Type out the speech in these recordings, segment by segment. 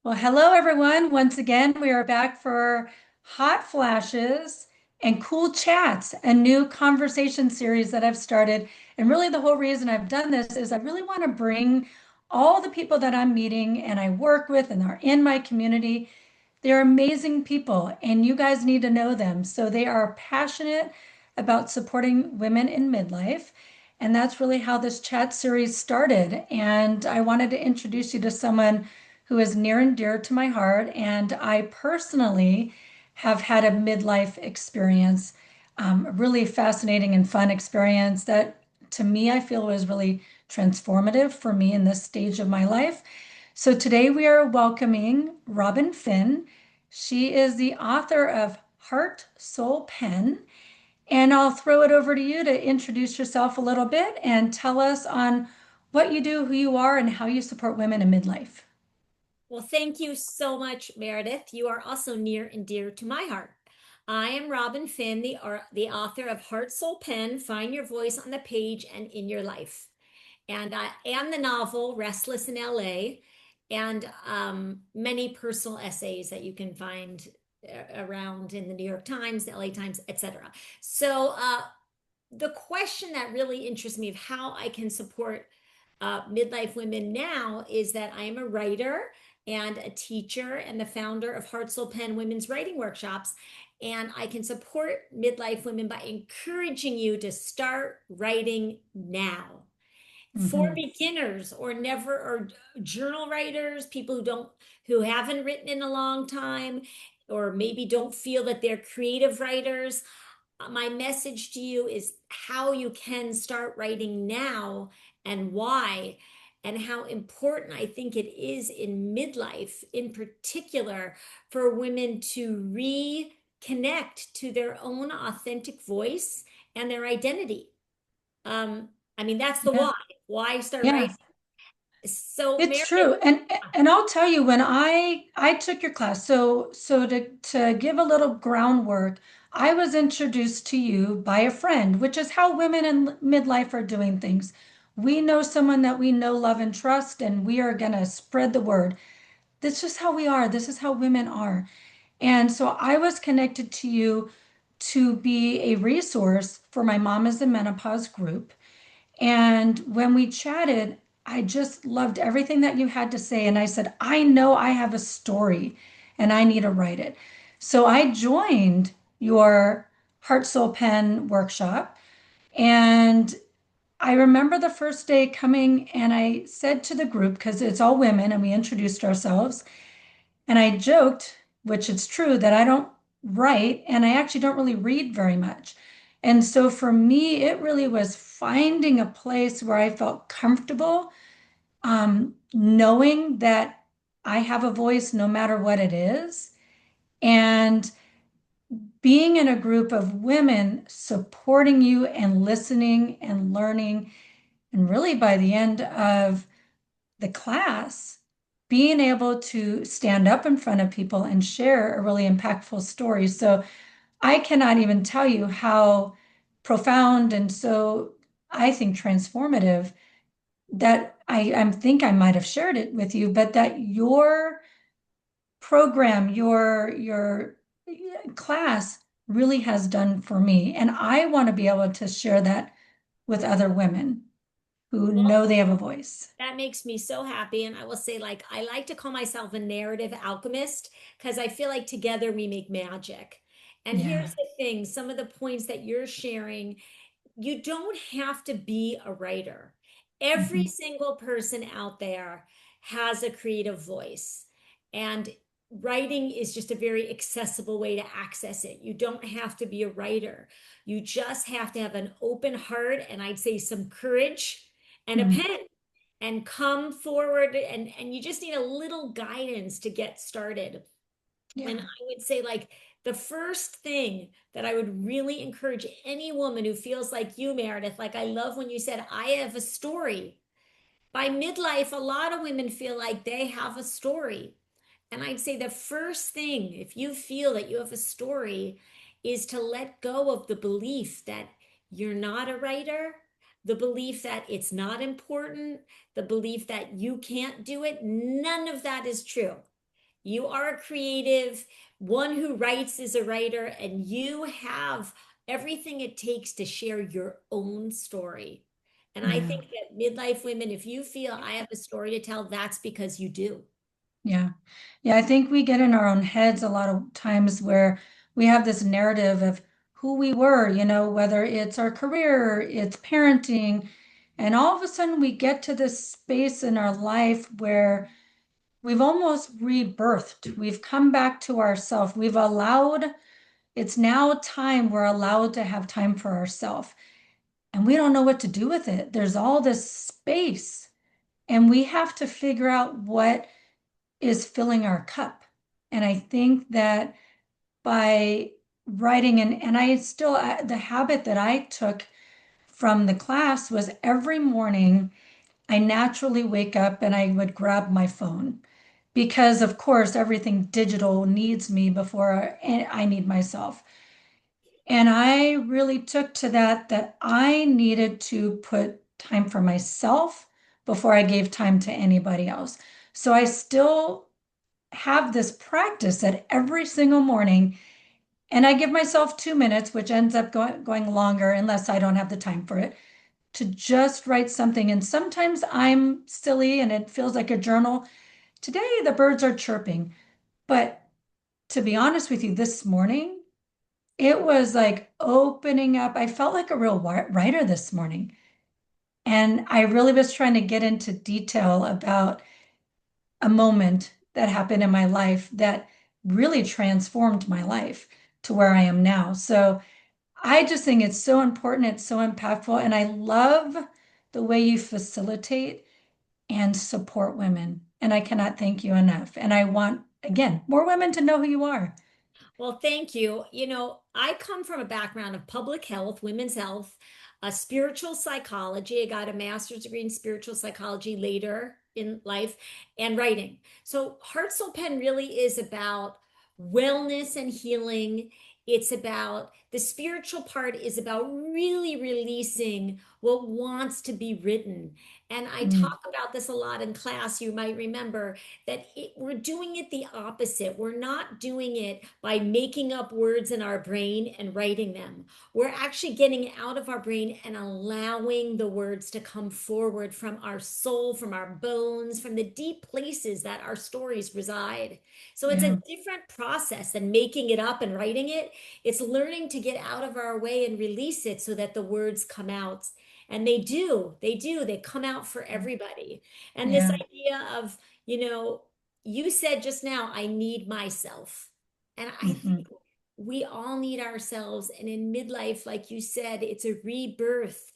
Well, hello everyone. Once again, we are back for Hot Flashes and Cool Chats, a new conversation series that I've started. And really, the whole reason I've done this is I really want to bring all the people that I'm meeting and I work with and are in my community. They're amazing people, and you guys need to know them. So they are passionate about supporting women in midlife. And that's really how this chat series started. And I wanted to introduce you to someone who is near and dear to my heart. And I personally have had a midlife experience, a really fascinating and fun experience that to me, I feel was really transformative for me in this stage of my life. So today we are welcoming Robin Finn. She is the author of Heart.Soul.Pen. And I'll throw it over to you to introduce yourself a little bit and tell us on what you do, who you are, and how you support women in midlife. Well, thank you so much, Meredith. You are also near and dear to my heart. I am Robin Finn, the author of Heart, Soul, Pen, Find Your Voice on the Page and in Your Life. And the novel Restless in LA, and many personal essays that you can find around in the New York Times, the LA Times, etc. So the question that really interests me of how I can support midlife women now is that I am a writer and a teacher and the founder of Heart.Soul.Pen Women's Writing Workshops. And I can support midlife women by encouraging you to start writing now. For Mhm. beginners or never or journal writers, people who haven't written in a long time or maybe don't feel that they're creative writers, my message to you is how you can start writing now and why, and how important I think it is in midlife, in particular, for women to reconnect to their own authentic voice and their identity. Um, I mean, that's the Yeah, why. Why start yeah, writing? So, it's Meredith, true. And I'll tell you when I took your class, so to give a little groundwork, I was introduced to you by a friend, which is how women in midlife are doing things. We know someone that we know, love, and trust, and we are gonna spread the word. That's just how we are. This is how women are. And so I was connected to you to be a resource for my Mom is in Menopause group. And when we chatted, I just loved everything that you had to say. And I said, I know I have a story and I need to write it. So I joined your Heart Soul Pen workshop. And I remember the first day coming and I said to the group, because it's all women and we introduced ourselves, and I joked, which it's true, that I don't write and I actually don't really read very much. And so for me, it really was finding a place where I felt comfortable, knowing that I have a voice no matter what it is, and being in a group of women supporting you and listening and learning. And really, by the end of the class, being able to stand up in front of people and share a really impactful story. So I cannot even tell you how profound and so I think transformative that I think I might have shared it with you, but that your program, your class really has done for me. And I want to be able to share that with other women who well, know they have a voice. that makes me so happy. And I will say, like, I like to call myself a narrative alchemist because I feel like together we make magic. And Yeah. here's the thing, some of the points that you're sharing, you don't have to be a writer. Every Mhm. single person out there has a creative voice. And writing is just a very accessible way to access it. You don't have to be a writer. You just have to have an open heart and I'd say some courage and a Mm. pen and come forward, and you just need a little guidance to get started. And I Yeah. would say, like, the first thing that I would really encourage any woman who feels like you, Meredith, like I love when you said, I have a story. By midlife, a lot of women feel like they have a story. And I'd say the first thing, if you feel that you have a story, is to let go of the belief that you're not a writer, the belief that it's not important, the belief that you can't do it. None of that is true. You are a creative. One who writes is a writer, and you have everything it takes to share your own story. And I Yeah. think that midlife women, if you feel I have a story to tell, that's because you do. Yeah. Yeah, I think we get in our own heads a lot of times where we have this narrative of who we were, whether it's our career, it's parenting, and all of a sudden we get to this space in our life where we've almost rebirthed. We've come back to ourselves. It's now time we're allowed to have time for ourselves. And we don't know what to do with it. There's all this space, and we have to figure out what is filling our cup. And I think that by writing, and I still, the habit that I took from the class was every morning I naturally wake up and I would grab my phone because, of course, everything digital needs me before I need myself. And I really took to that I needed to put time for myself before I gave time to anybody else. So I still have this practice that every single morning, and I give myself 2 minutes, which ends up going longer unless I don't have the time for it, to just write something. And sometimes I'm silly and it feels like a journal. Today, the birds are chirping. But to be honest with you, this morning, it was like opening up. I felt like a real writer this morning. And I really was trying to get into detail about a moment that happened in my life that really transformed my life to where I am now. So I just think it's so important, it's so impactful, and I love the way you facilitate and support women. And I cannot thank you enough. And I want, again, more women to know who you are. Well, thank you. I come from a background of public health, women's health, spiritual psychology. I got a master's degree in spiritual psychology later in life and writing. So, Heart Soul Pen really is about wellness and healing. It's about the spiritual part is about really releasing what wants to be written. And I Mm, talk about this a lot in class. You might remember that we're doing it the opposite. We're not doing it by making up words in our brain and writing them. We're actually getting out of our brain and allowing the words to come forward from our soul, from our bones, from the deep places that our stories reside. So it's yeah, a different process than making it up and writing it. It's learning to get out of our way and release it so that the words come out. And they come out for everybody. And this yeah, idea of, you know, you said just now, I need myself. And I hmm, think we all need ourselves. And in midlife, like you said, it's a rebirth.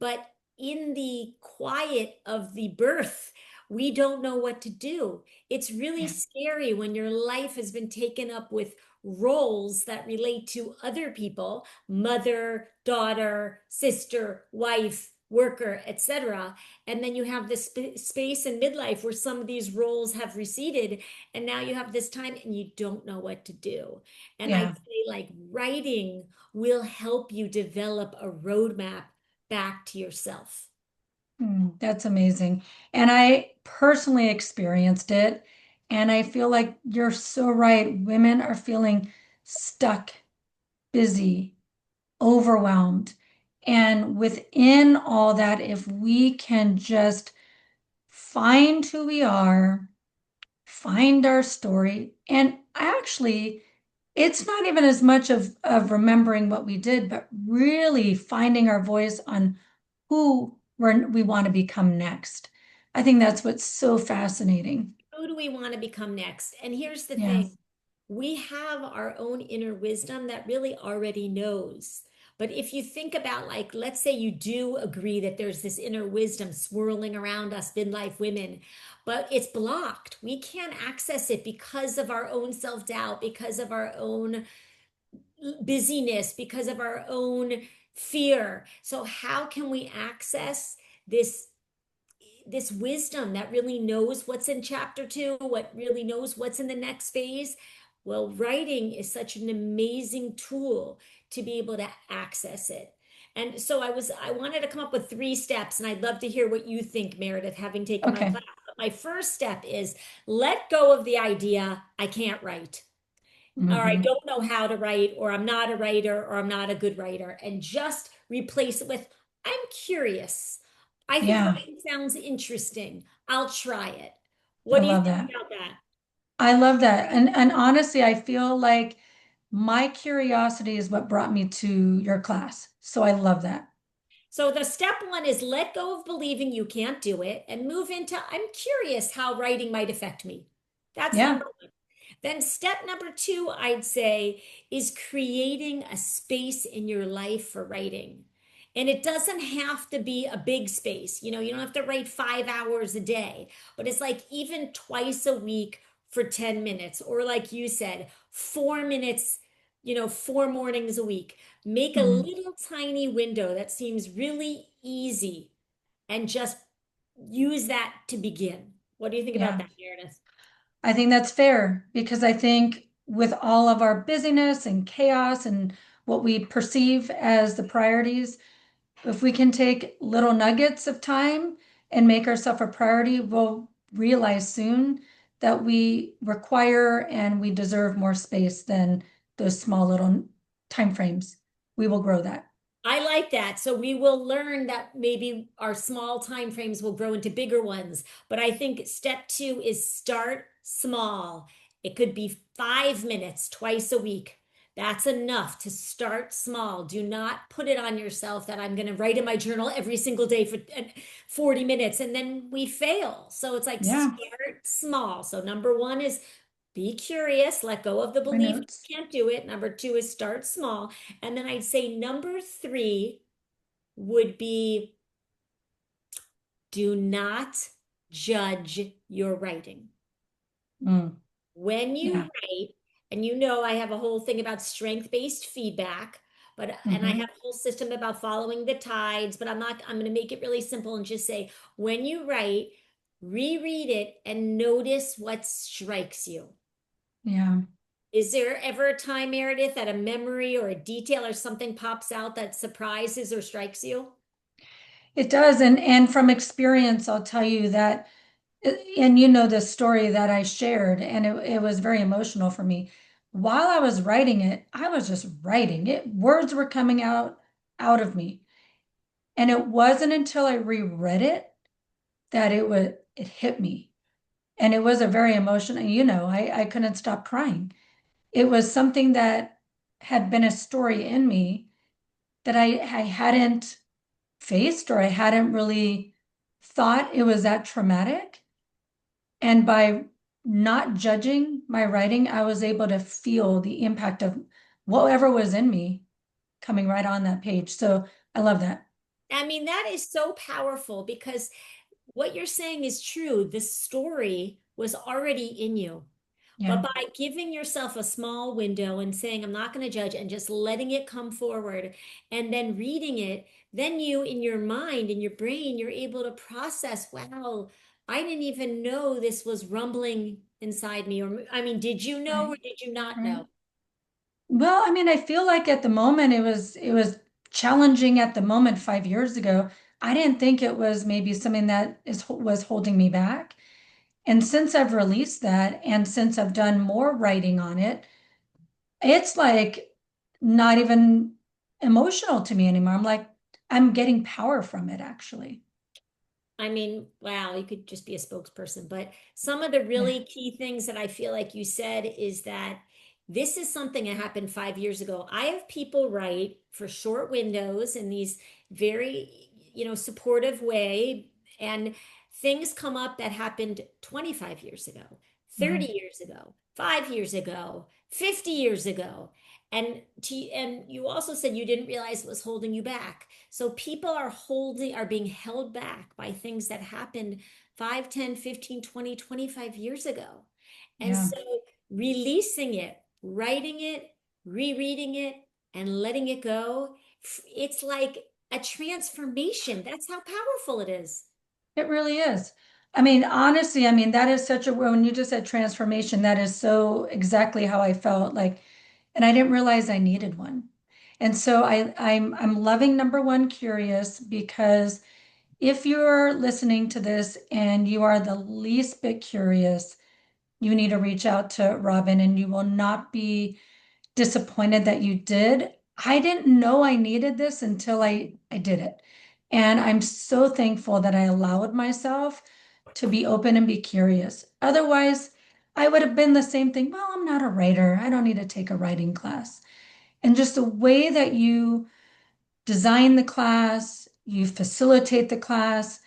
But in the quiet of the birth, we don't know what to do. It's really yeah, scary when your life has been taken up with roles that relate to other people, mother, daughter, sister, wife, worker, etc. And then you have this space in midlife where some of these roles have receded, and now you have this time and you don't know what to do. And I'd yeah. say, like, writing will help you develop a roadmap back to yourself. That's amazing. And I personally experienced it. And I feel like you're so right. Women are feeling stuck, busy, overwhelmed. And within all that, if we can just find who we are, find our story, and actually, it's not even as much of remembering what we did, but really finding our voice on we want to become next. I think that's what's so fascinating. Who do we want to become next? And here's the Yeah. thing, we have our own inner wisdom that really already knows. But if you think about, like, let's say you do agree that there's this inner wisdom swirling around us, midlife women, but it's blocked. We can't access it because of our own self doubt, because of our own busyness, because of our own fear. So, how can we access this wisdom that really knows what's in chapter two, what really knows what's in the next phase? Well, writing is such an amazing tool to be able to access it. And so I wanted to come up with 3 steps, and I'd love to hear what you think, Meredith, having taken my Okay. class. my first step is let go of the idea I can't write, or I Hmm. don't know how to write, or I'm not a writer, or I'm not a good writer, and just replace it with I'm curious. I think Yeah, writing sounds interesting. I'll try it. I What do you love think that. about that? I love that. And honestly, I feel like my curiosity is what brought me to your class. So I love that. So the step one is let go of believing you can't do it and move into I'm curious how writing might affect me. That's Yeah. number one. Then step number two, I'd say, is creating a space in your life for writing. And it doesn't have to be a big space. You don't have to write 5 hours a day, but it's like even twice a week for 10 minutes, or like you said, 4 minutes, 4 mornings a week. Make a Mm, little tiny window that seems really easy and just use that to begin. What do you think about yeah. that, Meredith? I think that's fair because I think with all of our busyness and chaos and what we perceive as the priorities, if we can take little nuggets of time and make ourselves a priority, we'll realize soon that we require and we deserve more space than those small little time frames. We will grow that. I like that. So we will learn that maybe our small time frames will grow into bigger ones. But I think step two is start small. It could be 5 minutes twice a week. That's enough to start small. Do not put it on yourself that I'm going to write in my journal every single day for 40 minutes and then we fail. So it's like Yeah, start small. So number one is be curious, let go of the my belief notes. you can't do it. Number two is start small. And then I'd say number three would be do not judge your writing. Mm, When you yeah. write, and I have a whole thing about strength-based feedback, and I Hmm. have a whole system about following the tides, but I'm going to make it really simple and just say, when you write, reread it and notice what strikes you. Yeah. Is there ever a time, Meredith, that a memory or a detail or something pops out that surprises or strikes you? It does. And from experience, I'll tell you that, and you know the story that I shared, and it was very emotional for me. While I was writing it, I was just writing it. Words were coming out of me. And it wasn't until I reread it that it hit me. And it was a very emotional, I couldn't stop crying. It was something that had been a story in me that I hadn't faced or I hadn't really thought it was that traumatic. And by not judging my writing, I was able to feel the impact of whatever was in me coming right on that page. So I love that. I mean, that is so powerful because what you're saying is true. The story was already in you. But Yeah, by giving yourself a small window and saying, I'm not going to judge, and just letting it come forward and then reading it, then you, in your mind, in your brain, you're able to process, wow, I didn't even know this was rumbling inside me. Or, I mean, did you know right, or did you not right. know? Well, I mean, I feel like at the moment it was challenging at the moment 5 years ago. I didn't think it was maybe something that was holding me back. And since I've released that and since I've done more writing on it, it's like not even emotional to me anymore. I'm like, I'm getting power from it actually. I mean, wow, you could just be a spokesperson. But some of the Yeah. really key things that I feel like you said is that this is something that happened 5 years ago. I have people write for short windows in these very, supportive way, and things come up that happened 25 years ago, 30 Mhm. years ago, 5 years ago, 50 years ago. And you also said you didn't realize it was holding you back. So people are being held back by things that happened 5, 10, 15, 20, 25 years ago. And Yeah. so releasing it, writing it, rereading it, and letting it go, it's like a transformation. That's how powerful it is. It really is. I mean, honestly, I mean, that is such a, when you just said transformation, that is so exactly how I felt like, and I didn't realize I needed one. And so I'm loving number one, curious, because if you're listening to this and you are the least bit curious, you need to reach out to Robin and you will not be disappointed that you did. I didn't know I needed this until I did it. And I'm so thankful that I allowed myself to be open and be curious. Otherwise, I would have been the same thing. Well, I'm not a writer. I don't need to take a writing class. And just the way that you design the class, you facilitate the class,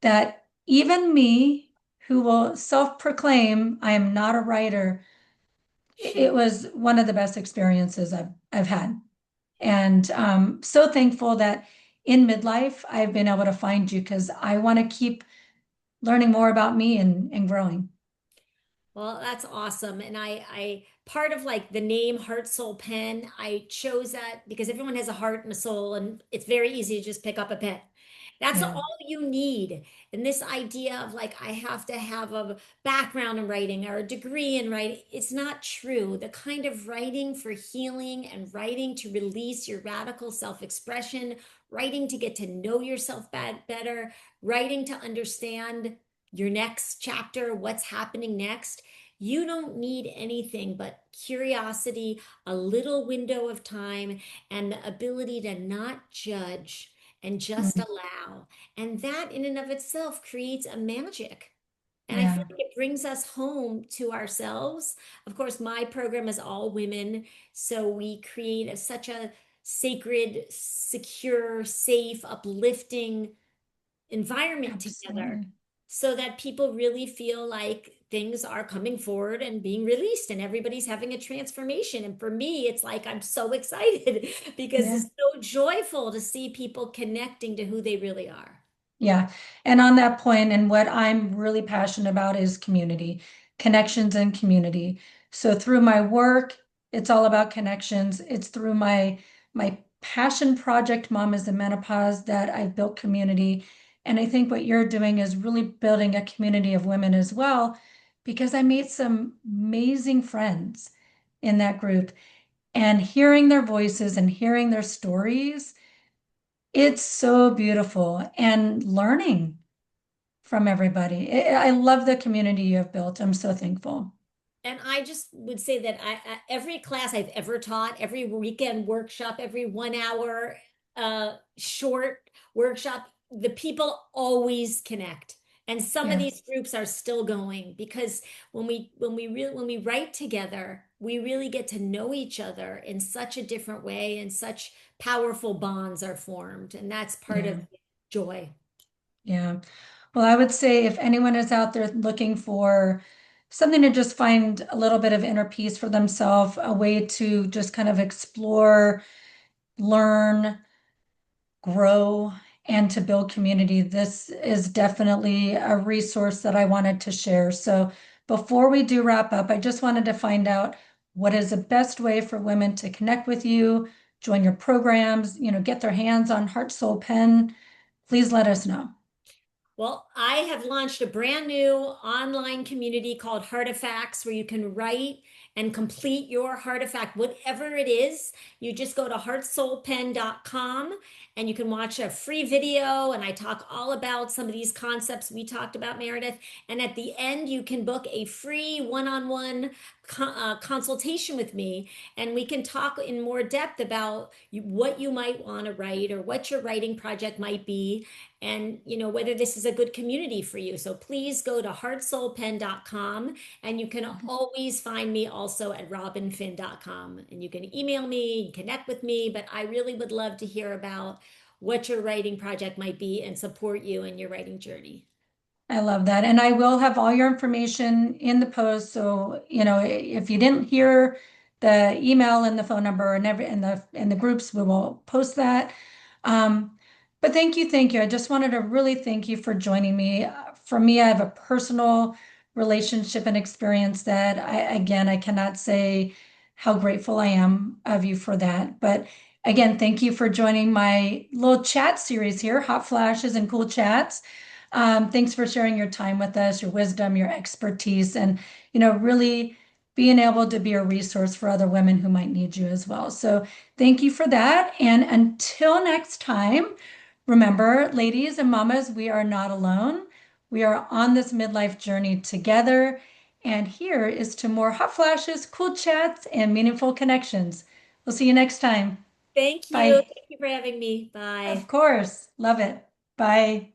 that even me, who will self-proclaim I am not a writer, it was one of the best experiences I've had. And so thankful that in midlife I've been able to find you because I want to keep learning more about me and growing. Well, that's awesome. And I part of like the name Heart Soul Pen, I chose that because everyone has a heart and a soul, and it's very easy to just pick up a pen. That's Yeah, all you need. And this idea of like, I have to have a background in writing or a degree in writing, it's not true. The kind of writing for healing and writing to release your radical self-expression, writing to get to know yourself better, writing to understand your next chapter, what's happening next. You don't need anything but curiosity, a little window of time, and the ability to not judge and just mm, allow. And that in and of itself creates a magic. And I feel yeah, like it brings us home to ourselves. Of course, my program is all women. So we create such a sacred, secure, safe, uplifting environment together absolutely. so that people really feel like things are coming forward and being released and everybody's having a transformation. And for me, it's like I'm so excited because Yeah. it's so joyful to see people connecting to who they really are. Yeah. And on that point, and what I'm really passionate about is community, connections and community. So through my work, it's all about connections. It's through my passion project, Mom is in Menopause, that I've built community. And I think what you're doing is really building a community of women as well, because I made some amazing friends in that group and hearing their voices and hearing their stories, it's so beautiful and learning from everybody. I love the community you have built. I'm so thankful. And I just would say that every class I've ever taught, every weekend workshop, every 1 hour short workshop, the people always connect. And some of Yeah, these groups are still going because when we write together, we really get to know each other in such a different way, and such powerful bonds are formed. And that's part of yeah, joy. yeah. Well, I would say if anyone is out there looking for something to just find a little bit of inner peace for themselves, a way to just kind of explore, learn, grow, and to build community, this is definitely a resource that I wanted to share. So before we do wrap up, I just wanted to find out what is the best way for women to connect with you, join your programs, get their hands on Heart.Soul.Pen. Please let us know. Well, I have launched a brand new online community called Heartifacts where you can write and complete your Heartifact, whatever it is. You just go to heartsoulpen.com and you can watch a free video. And I talk all about some of these concepts we talked about, Meredith. And at the end, you can book a free one-on-one consultation with me, and we can talk in more depth about what you might want to write or what your writing project might be, and whether this is a good community for you. So please go to heartsoulpen.com, and you can always find me also at robinfin.com, and you can email me, connect with me, but I really would love to hear about what your writing project might be and support you in your writing journey. I love that. And I will have all your information in the post. So, if you didn't hear the email and the phone number and every in the groups, we will post that. Um, but thank you. I just wanted to really thank you for joining me. For me, I have a personal relationship and experience that I cannot say how grateful I am of you for that. But again, thank you for joining my little chat series here, Hot Flashes and Cool Chats. Thanks for sharing your time with us, your wisdom, your expertise, and really being able to be a resource for other women who might need you as well. So thank you for that. And until next time, Remember, ladies and mamas, we are not alone. We are on this midlife journey together. And here is to more hot flashes, cool chats, and meaningful connections. We'll see you next time. Thank you. Bye. Thank you for having me. Of Bye. course. Love it. Bye.